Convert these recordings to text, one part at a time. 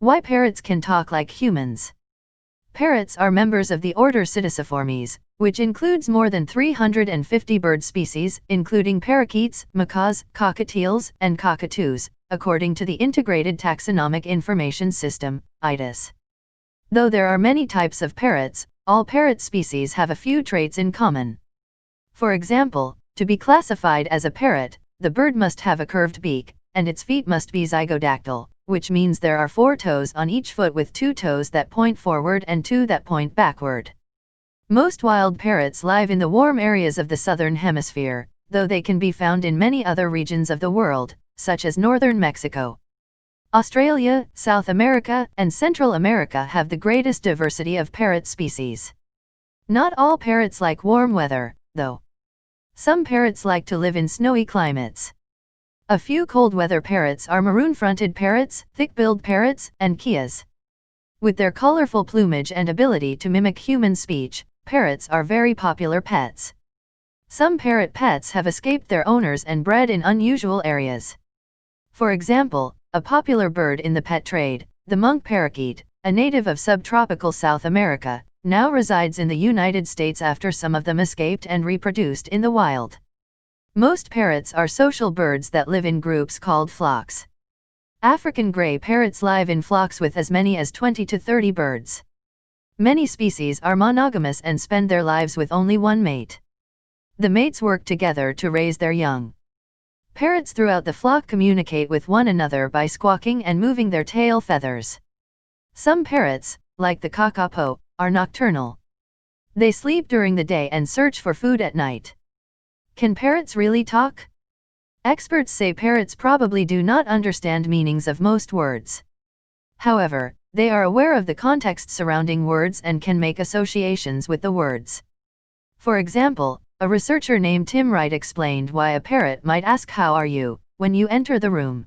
Why parrots can talk like humans? Parrots are members of the order Psittaciformes, which includes more than 350 bird species, including parakeets, macaws, cockatiels, and cockatoos, according to the Integrated Taxonomic Information System, ITIS. Though there are many types of parrots, all parrot species have a few traits in common. For example, to be classified as a parrot, the bird must have a curved beak, and its feet must be zygodactyl, which means there are 4 toes on each foot with 2 toes that point forward and 2 that point backward. Most wild parrots live in the warm areas of the southern hemisphere, though they can be found in many other regions of the world, such as northern Mexico. Australia, South America, and Central America have the greatest diversity of parrot species. Not all parrots like warm weather, though. Some parrots like to live in snowy climates. A few cold-weather parrots are maroon-fronted parrots, thick-billed parrots, and kias. With their colorful plumage and ability to mimic human speech, parrots are very popular pets. Some parrot pets have escaped their owners and bred in unusual areas. For example, a popular bird in the pet trade, the monk parakeet, a native of subtropical South America, now resides in the United States after some of them escaped and reproduced in the wild. Most parrots are social birds that live in groups called flocks. African gray parrots live in flocks with as many as 20 to 30 birds. Many species are monogamous and spend their lives with only one mate. The mates work together to raise their young. Parrots throughout the flock communicate with one another by squawking and moving their tail feathers. Some parrots, like the kakapo, are nocturnal. They sleep during the day and search for food at night. Can parrots really talk? Experts say parrots probably do not understand meanings of most words. However, they are aware of the context surrounding words and can make associations with the words. For example, a researcher named Tim Wright explained why a parrot might ask "How are you?" when you enter the room.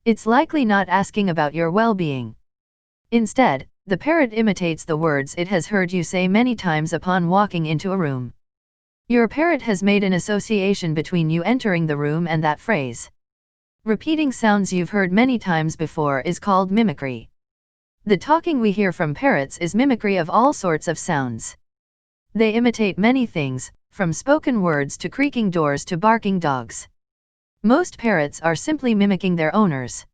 It's likely not asking about your well-being. Instead, the parrot imitates the words it has heard you say many times upon walking into a room. Your parrot has made an association between you entering the room and that phrase. Repeating sounds you've heard many times before is called mimicry. The talking we hear from parrots is mimicry of all sorts of sounds. They imitate many things, from spoken words to creaking doors to barking dogs. Most parrots are simply mimicking their owners.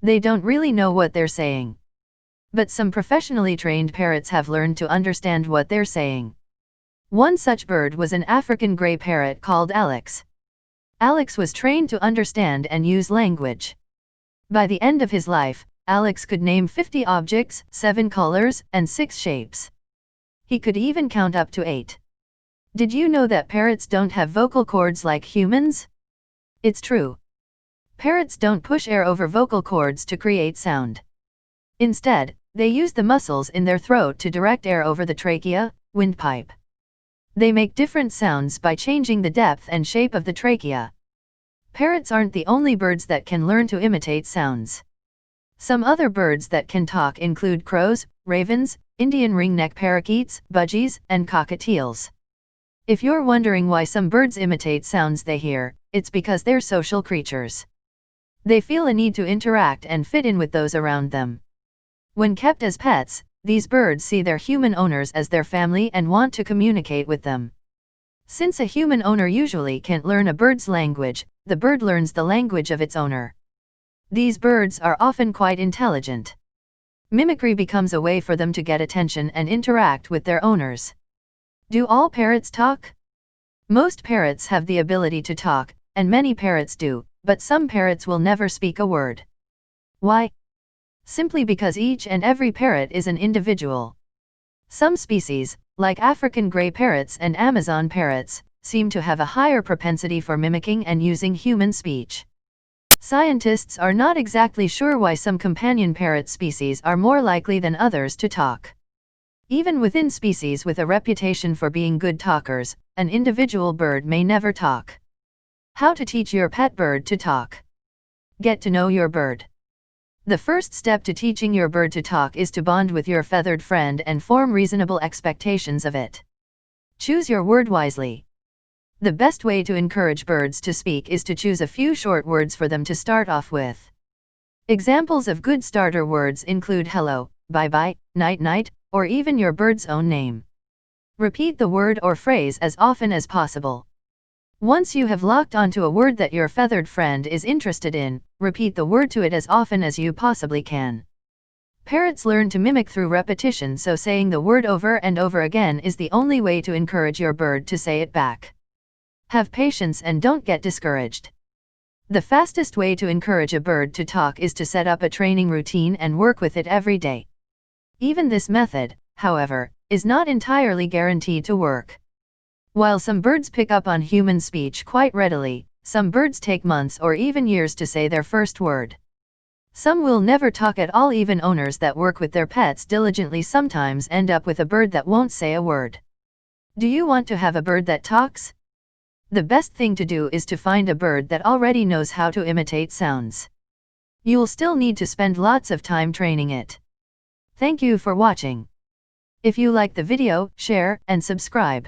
They don't really know what they're saying. But some professionally trained parrots have learned to understand what they're saying. One such bird was an African gray parrot called Alex. Alex was trained to understand and use language. By the end of his life, Alex could name 50 objects, 7 colors, and 6 shapes. He could even count up to 8. Did you know that parrots don't have vocal cords like humans? It's true. Parrots don't push air over vocal cords to create sound. Instead, they use the muscles in their throat to direct air over the trachea, windpipe. They make different sounds by changing the depth and shape of the trachea. Parrots aren't the only birds that can learn to imitate sounds. Some other birds that can talk include crows, ravens, Indian ringneck parakeets, budgies, and cockatiels. If you're wondering why some birds imitate sounds they hear, it's because they're social creatures. They feel a need to interact and fit in with those around them. When kept as pets, these birds see their human owners as their family and want to communicate with them. Since a human owner usually can't learn a bird's language, the bird learns the language of its owner. These birds are often quite intelligent. Mimicry becomes a way for them to get attention and interact with their owners. Do all parrots talk? Most parrots have the ability to talk, and many parrots do, but some parrots will never speak a word. Why? Simply because each and every parrot is an individual. Some species, like African gray parrots and Amazon parrots, seem to have a higher propensity for mimicking and using human speech. Scientists are not exactly sure why some companion parrot species are more likely than others to talk. Even within species with a reputation for being good talkers, an individual bird may never talk. How to teach your pet bird to talk. Get to know your bird. The first step to teaching your bird to talk is to bond with your feathered friend and form reasonable expectations of it. Choose your word wisely. The best way to encourage birds to speak is to choose a few short words for them to start off with. Examples of good starter words include hello, bye-bye, night-night, or even your bird's own name. Repeat the word or phrase as often as possible. Once you have locked onto a word that your feathered friend is interested in, repeat the word to it as often as you possibly can. Parrots learn to mimic through repetition, so saying the word over and over again is the only way to encourage your bird to say it back. Have patience and don't get discouraged. The fastest way to encourage a bird to talk is to set up a training routine and work with it every day. Even this method, however, is not entirely guaranteed to work. While some birds pick up on human speech quite readily, some birds take months or even years to say their first word. Some will never talk at all. Even owners that work with their pets diligently sometimes end up with a bird that won't say a word. Do you want to have a bird that talks? The best thing to do is to find a bird that already knows how to imitate sounds. You'll still need to spend lots of time training it. Thank you for watching. If you like the video, share and subscribe.